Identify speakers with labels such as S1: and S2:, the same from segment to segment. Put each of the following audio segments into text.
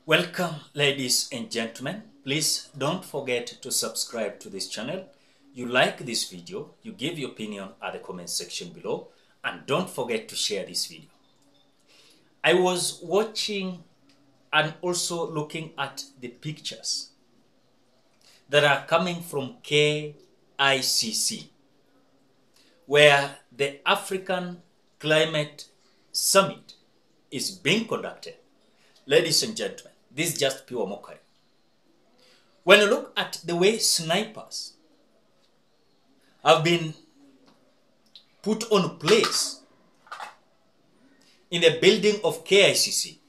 S1: Welcome, ladies and gentlemen. Please don't forget to subscribe to this channel. You like this video, you give your opinion at the comment section below, and don't forget to share this video. I was watching and also looking at the pictures that are coming from KICC, where the African Climate Summit is being conducted. Ladies and gentlemen, this is just pure mockery. When you look at the way snipers have been put on place in the building of KICC,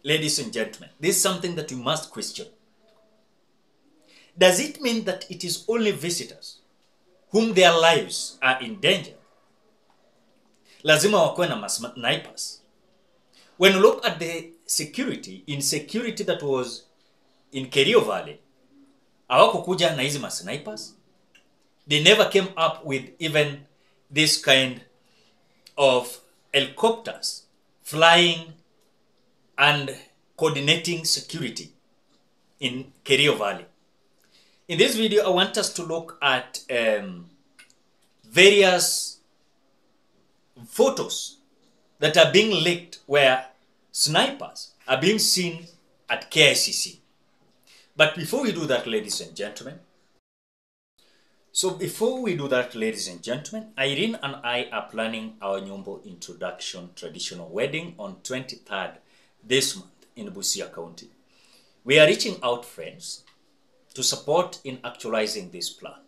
S1: ladies and gentlemen, this is something that we must question. Does it mean that it is only visitors whom their lives are in danger? Lazima wakuwe na snipers. When you look at the insecurity that was in Kerio Valley, hawakukuja na hizi snipers. They never came up with even this kind of helicopters flying and coordinating security in Kerio Valley. In this video, I want us to look at various photos that are being leaked where snipers are being seen at KICC. But before we do that, ladies and gentlemen, Irene and I are planning our Nyumbo introduction traditional wedding on 23rd this month in Busia County. We are reaching out friends to support in actualizing this plan.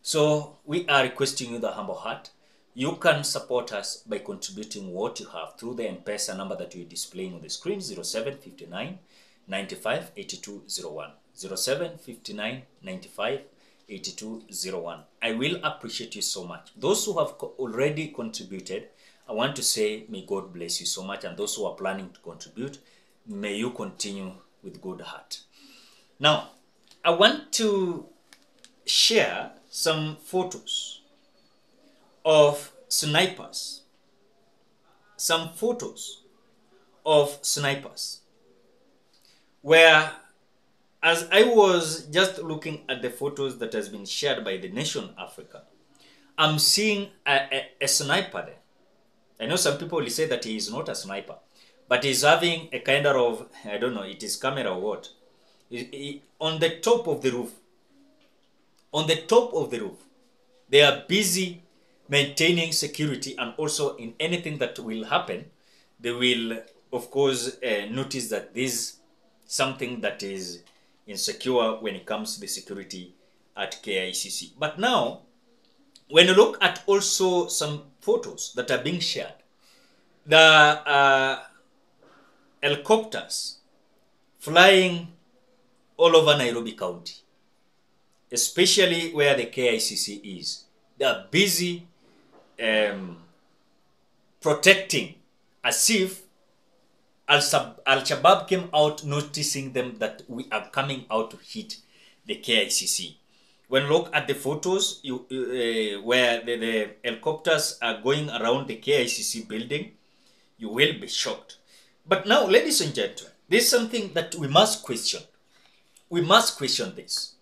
S1: So we are requesting you the humble heart. You can support us by contributing what you have through the Mpesa number that we're displaying on the screen, 0759958201. 0759958201. I will appreciate you so much. Those who have already contributed, I want to say, may God bless you so much. And those who are planning to contribute, may you continue with good heart. Now, I want to share some photos of snipers. Some photos of snipers. Where, as I was just looking at the photos that has been shared by the nation Africa, I'm seeing a sniper there. I know some people will say that he is not a sniper, but he's having a kind of, I don't know, it is camera or what. On the top of the roof. On the top of the roof. They are busy maintaining security, and also in anything that will happen, they will, of course, notice that this is something that is insecure when it comes to the security at KICC. But now, when you look at also some photos that are being shared, the helicopters flying all over Nairobi County, especially where the KICC is, they are busy protecting, as if Al-Shabaab came out noticing them that we are coming out to hit the KICC. When you look at the photos where the helicopters are going around the KICC building, you will be shocked. But now, ladies and gentlemen, this is something that we must question. We must question this.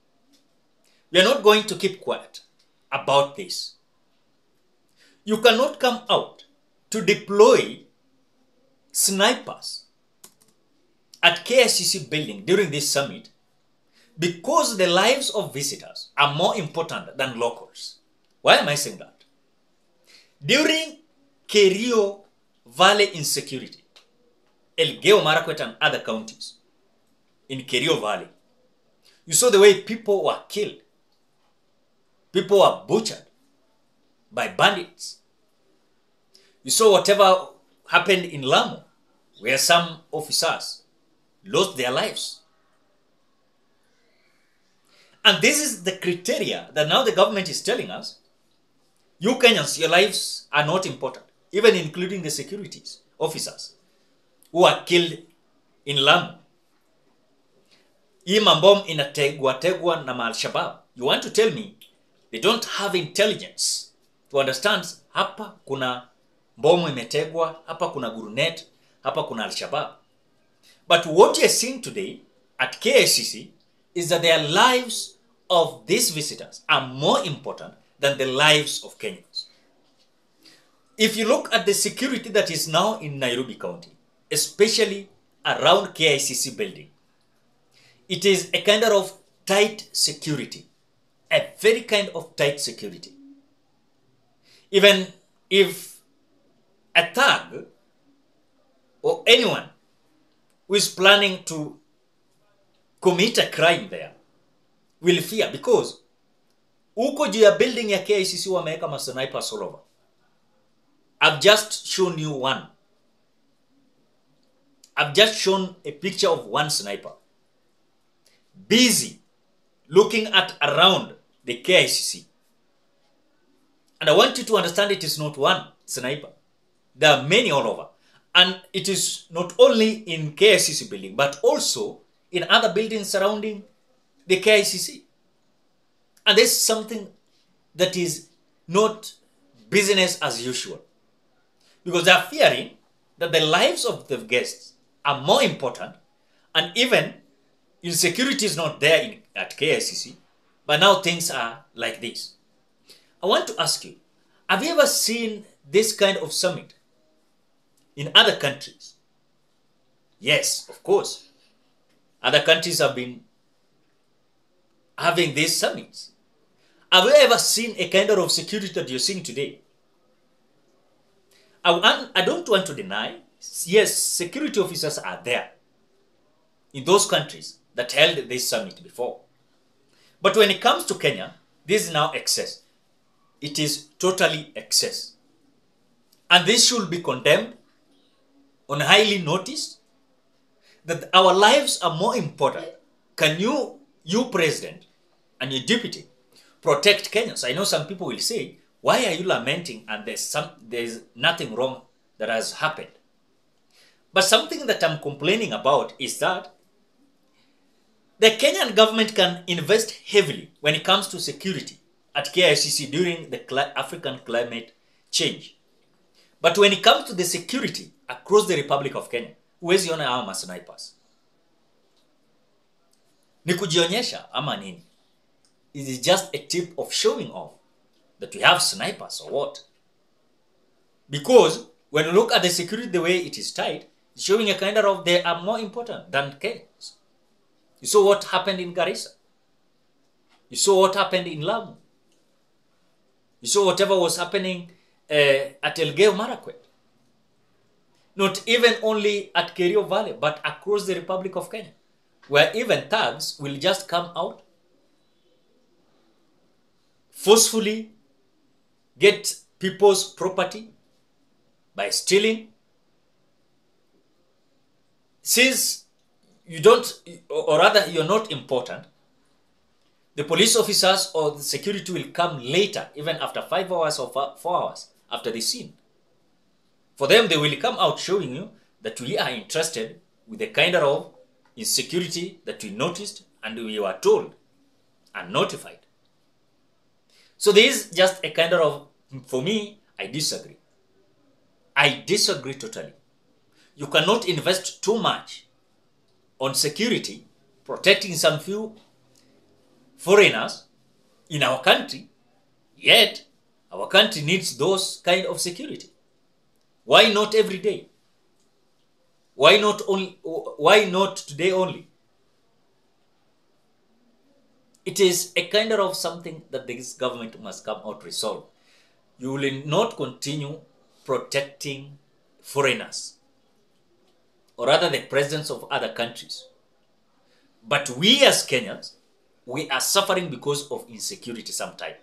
S1: We are not going to keep quiet about this. You cannot come out to deploy snipers at KICC building during this summit because the lives of visitors are more important than locals. Why am I saying that? During Kerio Valley insecurity, Elgeyo Marakwet and other counties in Kerio Valley, you saw the way people were killed. People were butchered by bandits. You saw whatever happened in Lamu, where some officers lost their lives. And this is the criteria that now the government is telling us, you Kenyans, your lives are not important, even including the security officers who are killed in Lamu. Hii mambom inategwa na Al-Shabaab. You want to tell me they don't have intelligence to understand hapa kuna bomu imetegwa, hapa kuna gurunet, hapa kuna Al-Shabaab. But what you're seeing today at KICC is that their lives of these visitors are more important than the lives of Kenyans. If you look at the security that is now in Nairobi County, especially around KICC building, it is a kind of tight security, a very kind of tight security. Even if a thug or anyone who is planning to commit a crime there will fear, because uko juu ya building ya KICC wameweka masnipers all over. I've just shown you one. I've just shown a picture of one sniper busy looking at around the KICC. And I want you to understand it is not one sniper. There are many all over. And it is not only in KICC building, but also in other buildings surrounding the KICC. And there's something that is not business as usual. Because they are fearing that the lives of the guests are more important, and even insecurity is not there at KICC, but now things are like this. I want to ask you, have you ever seen this kind of summit in other countries? Yes, of course. Other countries have been having these summits. Have you ever seen a kind of security that you're seeing today? I don't want to deny, yes, security officers are there in those countries that held this summit before. But when it comes to Kenya, this is now excess. It is totally excess. And this should be condemned on highly noticed, that our lives are more important. Can you president and your deputy, protect Kenyans? I know some people will say, why are you lamenting and there's nothing wrong that has happened? But something that I'm complaining about is that the Kenyan government can invest heavily when it comes to security at KICC during the African climate change. But when it comes to the security across the Republic of Kenya, huwezi ona hao masnipers. Ni kujionyesha ama nini? It is just a tip of showing off that we have snipers or what? Because when you look at the security the way it is tied, it's showing a kind of they are more important than Kenyans. You saw what happened in Garissa. You saw what happened in Lamu. You saw whatever was happening at Elgeyo Marakwet. Not even only at Kerio Valley, but across the Republic of Kenya, where even thugs will just come out, forcefully get people's property by stealing. Since you don't, or rather you're not important, the police officers or the security will come later, even after 5 hours or 4 hours after the scene. For them, they will come out showing you that we are interested with the kind of insecurity that we noticed and we were told and notified. So there is just a kind of, for me, I disagree. I disagree totally. You cannot invest too much on security, protecting some few foreigners in our country, yet our country needs those kind of security. Why not every day? Why not today only? It is a kind of something that this government must come out resolve. You will not continue protecting foreigners, or rather the presidents of other countries. But we as Kenyans, we are suffering because of insecurity sometimes.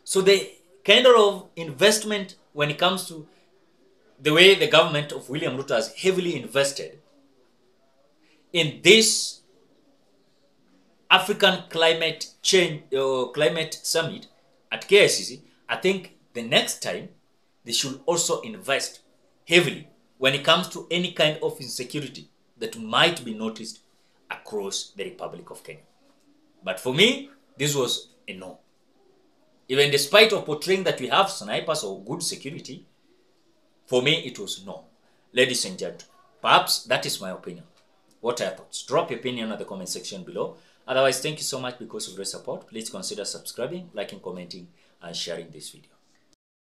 S1: So the kind of investment when it comes to the way the government of William Ruto has heavily invested in this African climate change climate summit at KICC, I think the next time they should also invest heavily when it comes to any kind of insecurity that might be noticed across the Republic of Kenya. But for me, this was a no. Even despite of portraying that we have snipers or good security, for me it was no. Ladies and gentlemen, Perhaps that is my opinion. What are your thoughts? Drop your opinion in the comment section below. Otherwise, thank you so much because of your support. Please consider subscribing, liking, commenting, and sharing this video.